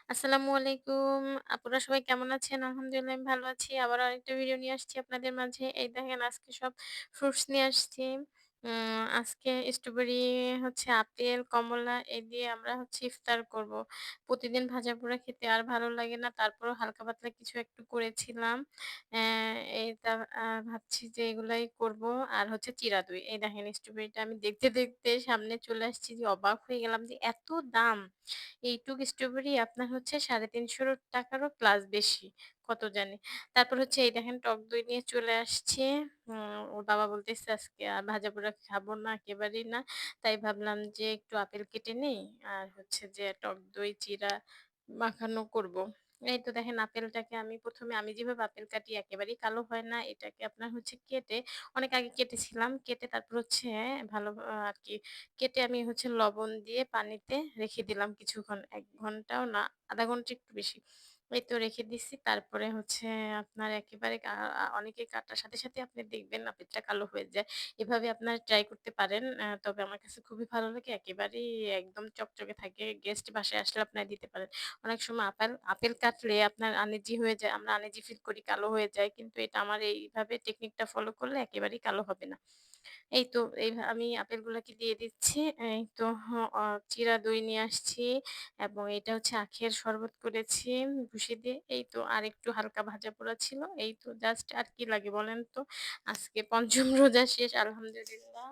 আসসালামু আলাইকুম। আপনারা সবাই কেমন আছেন? আলহামদুলিল্লাহ আমি ভালো আছি। আবারও আরেকটা ভিডিও নিয়ে আসছি আপনাদের মাঝে। এই দেখেন আজকে সব ফ্রুটস নিয়ে আসছি। আজকে স্ট্রবেরি হচ্ছে আপেল, কমলা এই দিয়ে আমরা হচ্ছে ইফতার করব। প্রতিদিন ভাজাপোড়া খেতে আর ভালো লাগে না। তারপরেও হালকা পাতলা কিছু একটু করেছিলাম। অ্যা এইটা ভাবছি যে এগুলাই করব। আর হচ্ছে চিড়া দই। এই দেখেন স্ট্রবেরিটা আমি দেখতে, দেখতে সামনে চলে আসছি যে অবাক হয়ে গেলাম যে এত দাম! এইটুক স্ট্রবেরি আপনার হচ্ছে ৳৩৫০ প্লাস বেশি, কত জানি। তারপর হচ্ছে এই দেখেন টক দই নিয়ে চলে আসছি। ওর বাবা বলতেছে আজকে আর ভাজাপোড়া খাবো না, একেবারেই না। তাই ভাবলাম যে একটু আপেল কেটে নেই। আর হচ্ছে যে টক দই চিড়া মাখানো করব। এই তো দেখেন আপেলটাকে আমি ১ম এ আমি যেভাবে আপেল কাটি একেবারেই কালো হয় না। এটাকে আপনার হচ্ছে কেটে অনেক আগে কেটেছিলাম। কেটে তারপর হচ্ছে ভালো আরকি কেটে আমি হচ্ছে লবণ দিয়ে পানিতে রেখে দিলাম কিছুক্ষণ। ১ ঘন্টাও না, ০.৫ ঘন্টা একটু বেশি। এই তো রেখে দিছি। তারপরে হচ্ছে আপনার একেবারে অনেকে কাটার সাথে, সাথে আপনি দেখবেন আপেলটা কালো হয়ে যায়। এভাবে আপনারা ট্রাই করতে পারেন। তবে আমার কাছে খুবই ভালো লাগে। একেবারেই একদম চকচকে থাকে। গেস্ট বাসায় আসলে আপনারা দিতে পারেন। অনেক সময় আপেল কাটলে আপনার আনইজি হয়ে যায়। আমরা আনইজি ফিল করি, কালো হয়ে যায়। কিন্তু এটা আমার এইভাবে টেকনিকটা ফলো করলে একেবারেই কালো হবে না। এই তো আমি আপেলগুলাকে দিয়ে দিচ্ছি। এই তো চিড়া দই নিয়ে আসছি এবং এটা হচ্ছে আখের শরবত করেছি ভুসি দিয়ে। এই তো আরেকটু হালকা ভাজাপোড়া ছিল। এই তো জাস্ট আর কি লাগে বলেন তো? আজকে ৫ম রোজা শেষ আলহামদুলিল্লাহ।